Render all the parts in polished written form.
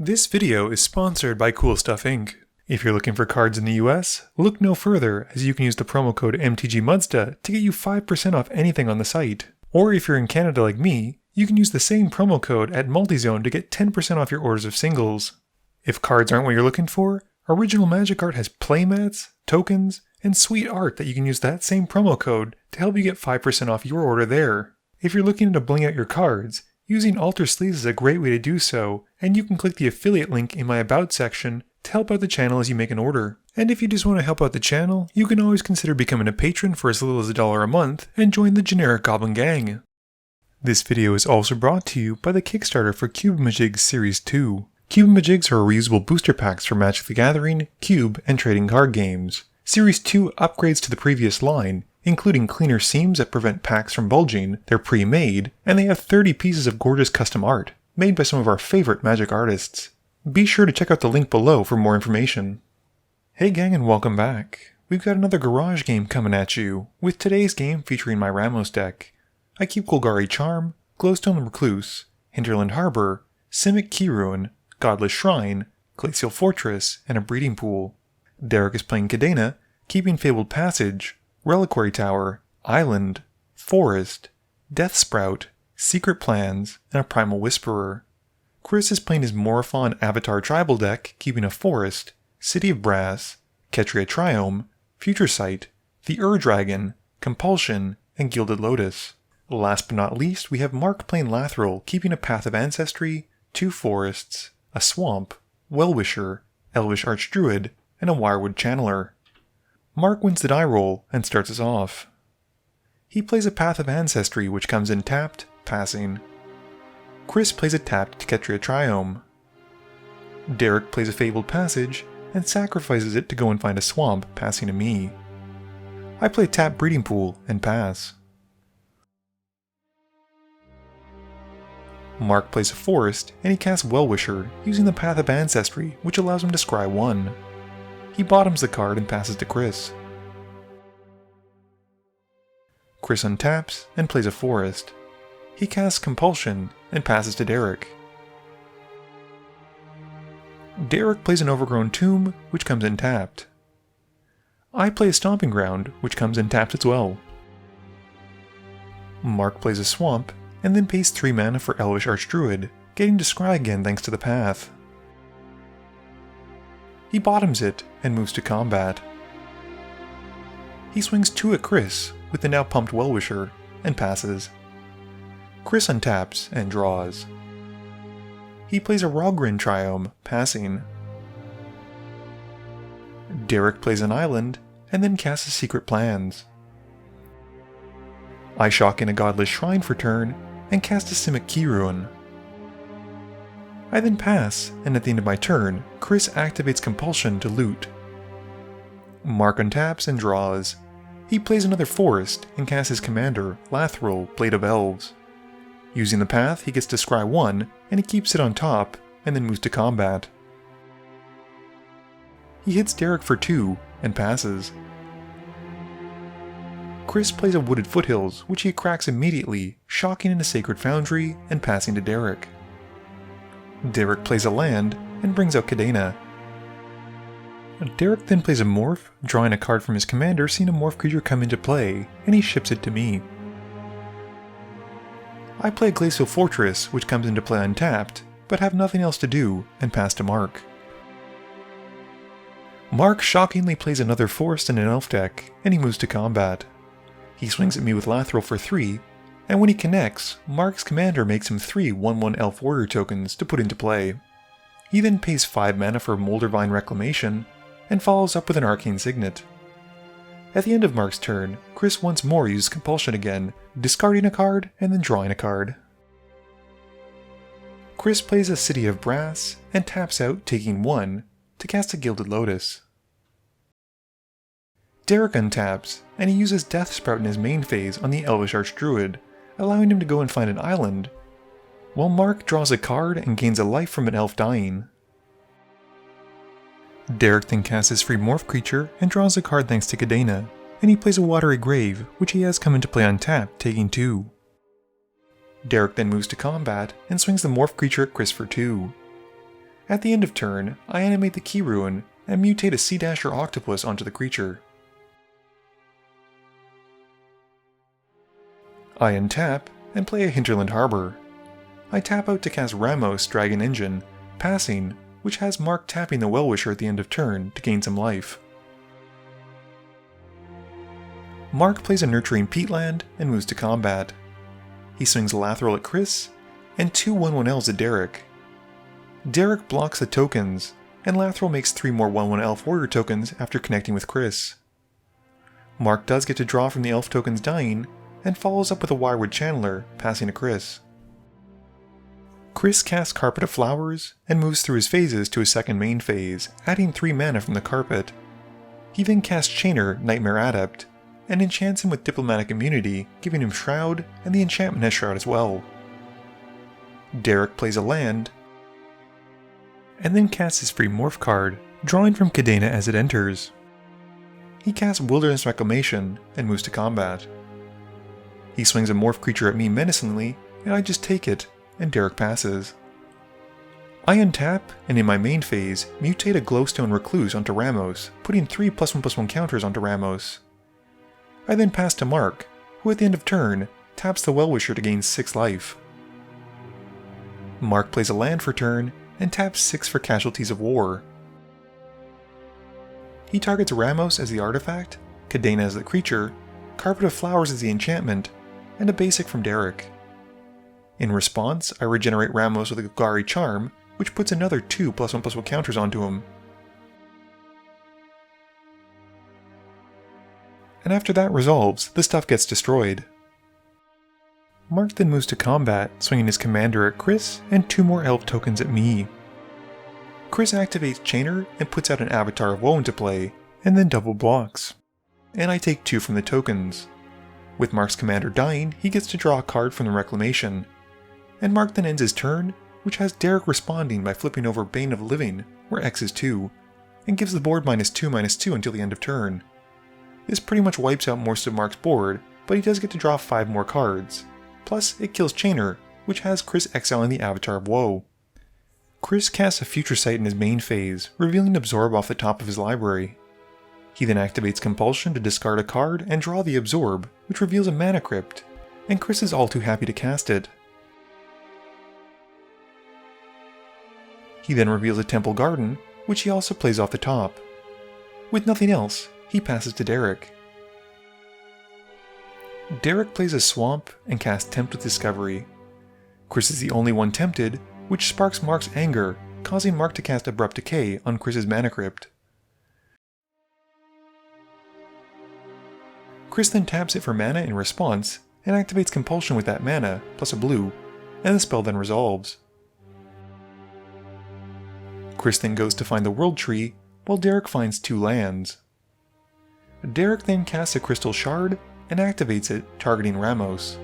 This video is sponsored by Cool Stuff Inc. If you're looking for cards in the US, look no further as you can use the promo code MTGMUDSTA to get you 5% off anything on the site. Or if you're in Canada like me, you can use the same promo code at Multizone to get 10% off your orders of singles. If cards aren't what you're looking for, Original Magic Art has playmats, tokens, and sweet art that you can use that same promo code to help you get 5% off your order there. If you're looking to bling out your cards, using Alter Sleeves is a great way to do so, and you can click the affiliate link in my About section to help out the channel as you make an order. And if you just want to help out the channel, you can always consider becoming a patron for as little as $1 a month and join the generic Goblin Gang. This video is also brought to you by the Kickstarter for Cube-A-Majigs Series 2. Cube-A-Majigs are reusable booster packs for Magic the Gathering, Cube, and trading card games. Series 2 upgrades to the previous line, including cleaner seams that prevent packs from bulging, they're pre-made, and they have 30 pieces of gorgeous custom art, made by some of our favorite Magic artists. Be sure to check out the link below for more information. Hey gang, and welcome back. We've got another garage game coming at you, with today's game featuring my Ramos deck. I keep Golgari Charm, Glowstone Recluse, Hinterland Harbor, Simic Keyruin, Godless Shrine, Glacial Fortress, and a Breeding Pool. Derek is playing Kadena, keeping Fabled Passage, Reliquary Tower, Island, Forest, Death Sprout, Secret Plans, and a Primal Whisperer. Chris is playing his Morophon Avatar Tribal deck, keeping a Forest, City of Brass, Ketria Triome, Future Sight, the Dragon, Compulsion, and Gilded Lotus. Last but not least, we have Mark playing Lathril, keeping a Path of Ancestry, 2 Forests, a Swamp, Well-Wisher, Elvish Archdruid, and a Wirewood Channeler. Mark wins the die roll and starts us off. He plays a Path of Ancestry which comes in tapped, passing. Chris plays a tapped Ketria Triome. Derek plays a Fabled Passage and sacrifices it to go and find a swamp, passing to me. I play tapped Breeding Pool and pass. Mark plays a Forest and he casts Well-Wisher using the Path of Ancestry which allows him to scry 1. He bottoms the card and passes to Chris. Chris untaps and plays a Forest. He casts Compulsion and passes to Derek. Derek plays an Overgrown Tomb, which comes in tapped. I play a Stomping Ground, which comes in tapped as well. Mark plays a Swamp, and then pays 3 mana for Elvish Archdruid, getting to scry again thanks to the Path. He bottoms it and moves to combat. He swings 2 at Chris with the now pumped Well-Wisher and passes. Chris untaps and draws. He plays a Rogrin Triome, passing. Derek plays an Island and then casts a Secret Plans. I shock in a Godless Shrine for turn and cast a Simic Keyruin. I then pass, and at the end of my turn, Chris activates Compulsion to loot. Mark untaps and draws. He plays another Forest and casts his commander, Lathril, Blade of Elves. Using the Path, he gets to scry 1, and he keeps it on top, and then moves to combat. He hits Derek for 2, and passes. Chris plays a Wooded Foothills, which he cracks immediately, shocking in a Sacred Foundry, and passing to Derek. Derek plays a land, and brings out Kadena. Derek then plays a Morph, drawing a card from his commander seeing a Morph creature come into play, and he ships it to me. I play a Glacial Fortress, which comes into play untapped, but have nothing else to do, and pass to Mark. Mark shockingly plays another Forest in an Elf deck, and he moves to combat. He swings at me with Lathril for 3, and when he connects, Mark's commander makes him 3 1/1 Elf Warrior tokens to put into play. He then pays 5 mana for Moldervine Reclamation, and follows up with an Arcane Signet. At the end of Mark's turn, Chris once more uses Compulsion again, discarding a card and then drawing a card. Chris plays a City of Brass, and taps out, taking 1, to cast a Gilded Lotus. Derek untaps, and he uses Death Sprout in his main phase on the Elvish Archdruid, allowing him to go and find an island, while Mark draws a card and gains a life from an elf dying. Derek then casts his free Morph creature and draws a card thanks to Kadena, and he plays a Watery Grave, which he has come into play untapped, taking 2. Derek then moves to combat and swings the Morph creature at Chris for 2. At the end of turn, I animate the Key Ruin and mutate a Sea Dasher Octopus onto the creature. I untap and play a Hinterland Harbor. I tap out to cast Ramos Dragon Engine, passing, which has Mark tapping the Well-Wisher at the end of turn to gain some life. Mark plays a Nurturing Peatland and moves to combat. He swings Lathril at Chris, and 2 1/1 at Derek. Derek blocks the tokens, and Lathril makes 3 more 1/1 Elf Warrior tokens after connecting with Chris. Mark does get to draw from the Elf tokens dying, and follows up with a Wirewood Channeler, passing to Chris. Chris casts Carpet of Flowers, and moves through his phases to his second main phase, adding 3 mana from the carpet. He then casts Chainer, Nightmare Adept, and enchants him with Diplomatic Immunity, giving him Shroud, and the enchantment has Shroud as well. Derek plays a land, and then casts his free Morph card, drawing from Kadena as it enters. He casts Wilderness Reclamation, and moves to combat. He swings a Morph creature at me menacingly, and I just take it, and Derek passes. I untap, and in my main phase, mutate a Glowstone Recluse onto Ramos, putting 3 +1/+1 counters onto Ramos. I then pass to Mark, who at the end of turn, taps the Well-Wisher to gain 6 life. Mark plays a land for turn, and taps 6 for Casualties of War. He targets Ramos as the artifact, Kadena as the creature, Carpet of Flowers as the enchantment, and a basic from Derek. In response, I regenerate Ramos with a Golgari Charm, which puts another 2 +1/+1 counters onto him. And after that resolves, the stuff gets destroyed. Mark then moves to combat, swinging his commander at Chris and 2 more elf tokens at me. Chris activates Chainer and puts out an Avatar of Woe into play, and then double blocks. And I take 2 from the tokens. With Mark's commander dying, he gets to draw a card from the Reclamation. And Mark then ends his turn, which has Derek responding by flipping over Bane of Living, where X is 2, and gives the board -2/-2 until the end of turn. This pretty much wipes out most of Mark's board, but he does get to draw 5 more cards. Plus, it kills Chainer, which has Chris exiling the Avatar of Woe. Chris casts a Future Sight in his main phase, revealing Absorb off the top of his library. He then activates Compulsion to discard a card and draw the Absorb, which reveals a Mana Crypt, and Chris is all too happy to cast it. He then reveals a Temple Garden, which he also plays off the top. With nothing else, he passes to Derek. Derek plays a Swamp and casts Tempt with Discovery. Chris is the only one tempted, which sparks Mark's anger, causing Mark to cast Abrupt Decay on Chris's Mana Crypt. Chris then taps it for mana in response, and activates Compulsion with that mana, plus a blue, and the spell then resolves. Chris then goes to find the World Tree, while Derek finds 2 lands. Derek then casts a Crystal Shard, and activates it, targeting Ramos.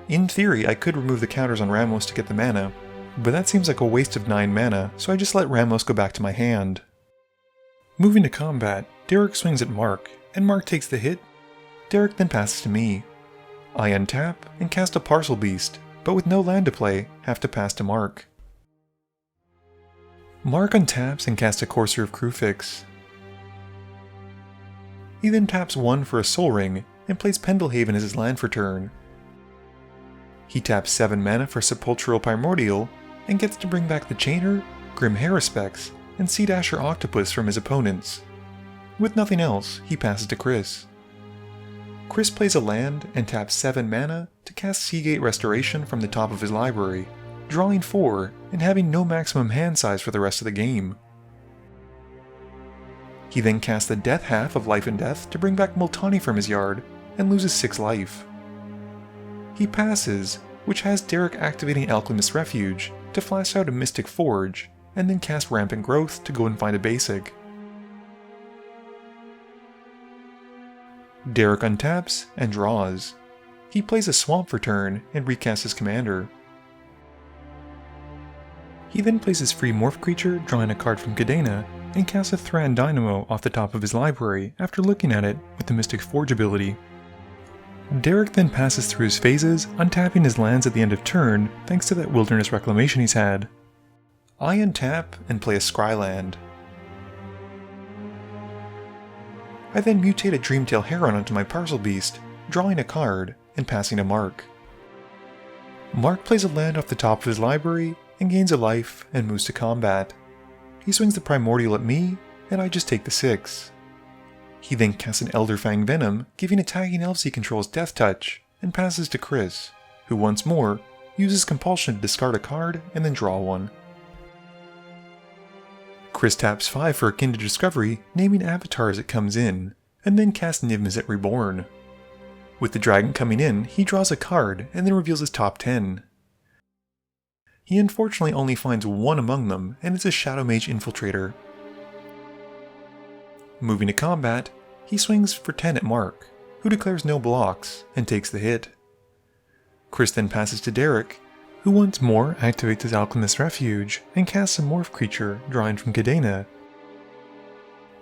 In theory, I could remove the counters on Ramos to get the mana, but that seems like a waste of 9 mana, so I just let Ramos go back to my hand. Moving to combat, Derek swings at Mark, and Mark takes the hit. Derek then passes to me. I untap and cast a Parcel Beast, but with no land to play, have to pass to Mark. Mark untaps and casts a Courser of Crewfix. He then taps 1 for a Soul Ring, and plays Pendelhaven as his land for turn. He taps 7 mana for Sepulchral Primordial, and gets to bring back the Chainer, Grim Haruspex, and Sea Dasher Octopus from his opponents. With nothing else, he passes to Chris. Chris plays a land and taps 7 mana to cast Seagate Restoration from the top of his library, drawing 4 and having no maximum hand size for the rest of the game. He then casts the death half of Life and Death to bring back Multani from his yard, and loses 6 life. He passes, which has Derek activating Alchemist's Refuge to flash out a Mystic Forge, and then cast Rampant Growth to go and find a basic. Derek untaps and draws. He plays a Swamp for turn and recasts his commander. He then plays his free Morph creature, drawing a card from Kadena, and casts a Thran Dynamo off the top of his library after looking at it with the Mystic Forge ability. Derek then passes through his phases, untapping his lands at the end of turn thanks to that Wilderness Reclamation he's had. I untap and play a Scryland. I then mutate a Dreamtail Heron onto my Parcel Beast, drawing a card and passing to Mark. Mark plays a land off the top of his library and gains a life and moves to combat. He swings the Primordial at me, and I just take the 6. He then casts an Elderfang Venom, giving attacking elves he controls Death Touch, and passes to Chris, who once more uses Compulsion to discard a card and then draw one. Chris taps 5 for Akin to Discovery, naming Avatar as it comes in, and then casts Niv-Mizzet Reborn. With the dragon coming in, he draws a card and then reveals his top 10. He unfortunately only finds one among them, and it's a Shadow Mage Infiltrator. Moving to combat, he swings for 10 at Mark, who declares no blocks and takes the hit. Chris then passes to Derek, who once more activates his Alchemist's Refuge and casts a Morph creature drawing from Kadena,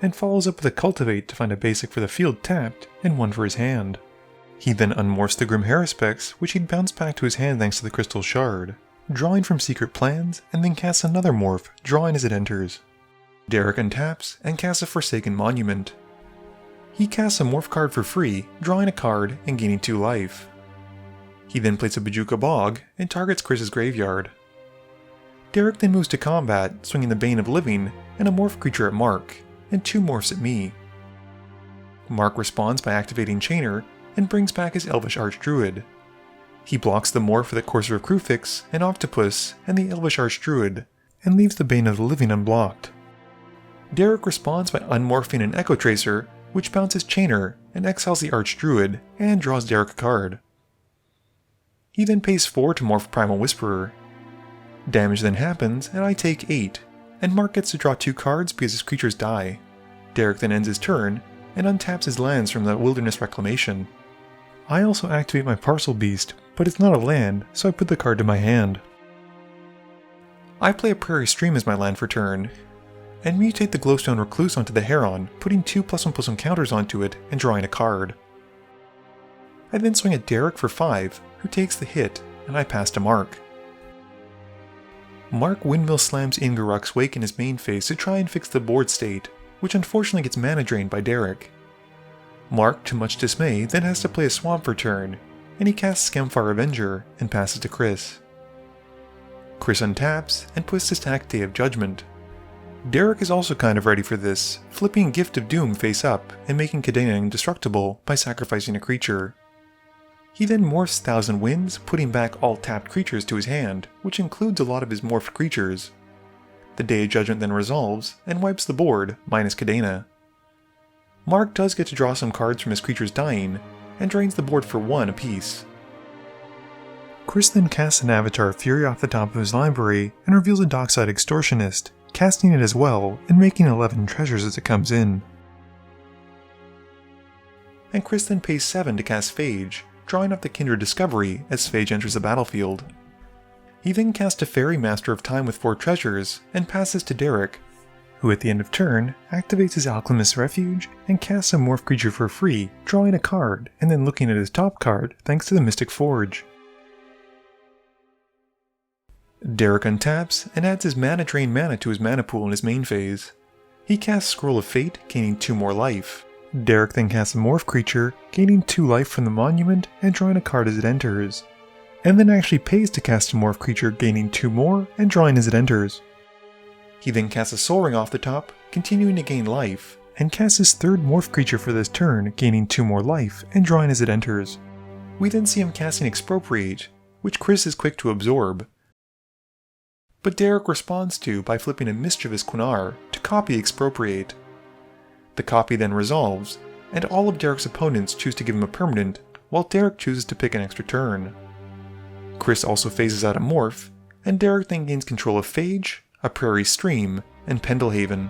and follows up with a Cultivate to find a basic for the field tapped and one for his hand. He then unmorphs the Grim Haruspex, which he'd bounce back to his hand thanks to the Crystal Shard, drawing from Secret Plans, and then casts another Morph, drawing as it enters. Derek untaps and casts a Forsaken Monument. He casts a Morph card for free, drawing a card and gaining 2 life. He then plays a Bojuka Bog and targets Chris's graveyard. Derek then moves to combat, swinging the Bane of Living and a Morph creature at Mark, and 2 morphs at me. Mark responds by activating Chainer and brings back his Elvish Archdruid. He blocks the morph with a Courser of Kruphix, an Octopus, and the Elvish Archdruid, and leaves the Bane of the Living unblocked. Derek responds by unmorphing an Echo Tracer, which bounces Chainer and exiles the Archdruid and draws Derek a card. He then pays 4 to morph Primal Whisperer. Damage then happens, and I take 8, and Mark gets to draw 2 cards because his creatures die. Derek then ends his turn, and untaps his lands from the Wilderness Reclamation. I also activate my Parcel Beast, but it's not a land, so I put the card to my hand. I play a Prairie Stream as my land for turn, and mutate the Glowstone Recluse onto the Heron, putting 2+1/+1 counters onto it and drawing a card. I then swing at Derek for 5, who takes the hit, and I pass to Mark. Mark Windmill slams Ingaruk's Wake in his main phase to try and fix the board state, which unfortunately gets mana drained by Derek. Mark, to much dismay, then has to play a Swamp for turn, and he casts Scamfire Avenger and passes to Chris. Chris untaps and puts to stack Day of Judgment. Derek is also kind of ready for this, flipping Gift of Doom face up and making Kadena indestructible by sacrificing a creature. He then morphs Thousand Winds, putting back all tapped creatures to his hand, which includes a lot of his morphed creatures. The Day of Judgment then resolves, and wipes the board, minus Kadena. Mark does get to draw some cards from his creatures dying, and drains the board for 1 apiece. Chris then casts an Avatar Fury off the top of his library, and reveals a Dockside Extortionist, casting it as well, and making 11 treasures as it comes in. And Chris then pays 7 to cast Phage, drawing up the Kindred Discovery as Phage enters the battlefield. He then casts a Fairy Master of Time with 4 treasures, and passes to Derek, who at the end of turn activates his Alchemist's Refuge and casts a Morph creature for free, drawing a card and then looking at his top card thanks to the Mystic Forge. Derek untaps and adds his Mana Drain mana to his mana pool in his main phase. He casts Scroll of Fate, gaining 2 more life. Derek then casts a Morph creature, gaining 2 life from the monument and drawing a card as it enters, and then actually pays to cast a Morph creature, gaining 2 more and drawing as it enters. He then casts a Soul Ring off the top, continuing to gain life, and casts his 3rd Morph creature for this turn, gaining 2 more life and drawing as it enters. We then see him casting Expropriate, which Chris is quick to absorb, but Derek responds to by flipping a Mischievous Quinnar to copy Expropriate. The copy then resolves, and all of Derek's opponents choose to give him a permanent, while Derek chooses to pick an extra turn. Chris also phases out a Morph, and Derek then gains control of Phage, a Prairie Stream, and Pendelhaven.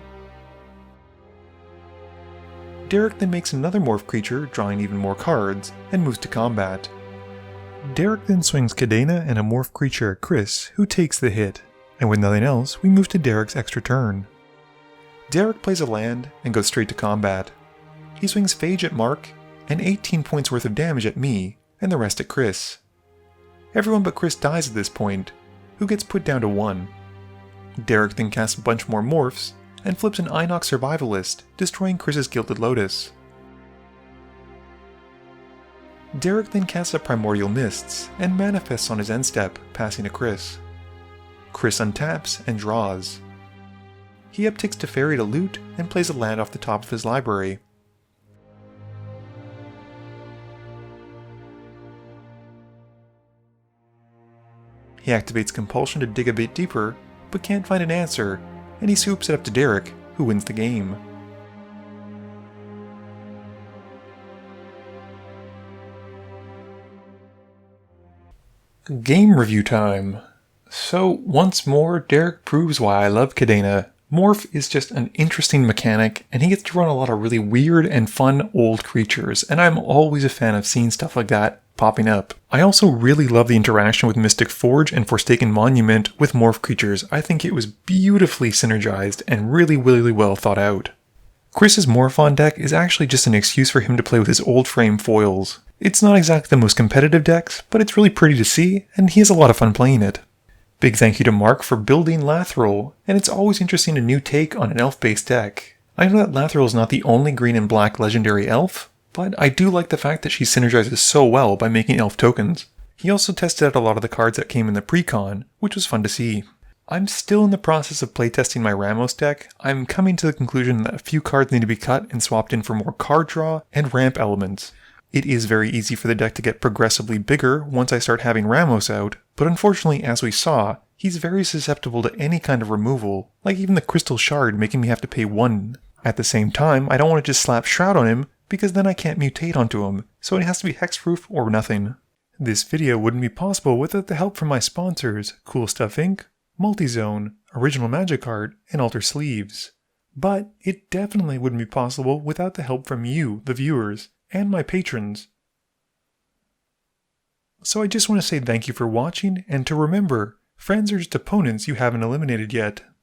Derek then makes another Morph creature, drawing even more cards, and moves to combat. Derek then swings Kadena and a Morph creature at Chris, who takes the hit, and with nothing else, we move to Derek's extra turn. Derek plays a land and goes straight to combat. He swings Phage at Mark, and 18 points worth of damage at me, and the rest at Chris. Everyone but Chris dies at this point, who gets put down to 1. Derek then casts a bunch more morphs, and flips an Inox Survivalist, destroying Chris's Gilded Lotus. Derek then casts up Primordial Mists, and manifests on his end step, passing to Chris. Chris untaps and draws. He upticks Teferi to loot, and plays a land off the top of his library. He activates Compulsion to dig a bit deeper, but can't find an answer, and he swoops it up to Derek, who wins the game. Game review time. So, once more, Derek proves why I love Kadena. Morph is just an interesting mechanic, and he gets to run a lot of really weird and fun old creatures, and I'm always a fan of seeing stuff like that popping up. I also really love the interaction with Mystic Forge and Forsaken Monument with morph creatures. I think it was beautifully synergized and really well thought out. Chris's Morophon deck is actually just an excuse for him to play with his old frame foils. It's not exactly the most competitive decks, but it's really pretty to see, and he has a lot of fun playing it. Big thank you to Mark for building Lathril, and it's always interesting a new take on an elf-based deck. I know that Lathril is not the only green and black legendary elf, but I do like the fact that she synergizes so well by making elf tokens. He also tested out a lot of the cards that came in the pre-con, which was fun to see. I'm still in the process of playtesting my Ramos deck. I'm coming to the conclusion that a few cards need to be cut and swapped in for more card draw and ramp elements. It is very easy for the deck to get progressively bigger once I start having Ramos out, but unfortunately, as we saw, he's very susceptible to any kind of removal, like even the Crystal Shard making me have to pay 1. At the same time, I don't want to just slap Shroud on him, because then I can't mutate onto him, so it has to be hexproof or nothing. This video wouldn't be possible without the help from my sponsors, Cool Stuff Inc., Multizone, Original Magic Art, and Alter Sleeves. But it definitely wouldn't be possible without the help from you, the viewers, and my patrons. So I just want to say thank you for watching, and to remember, friends are just opponents you haven't eliminated yet.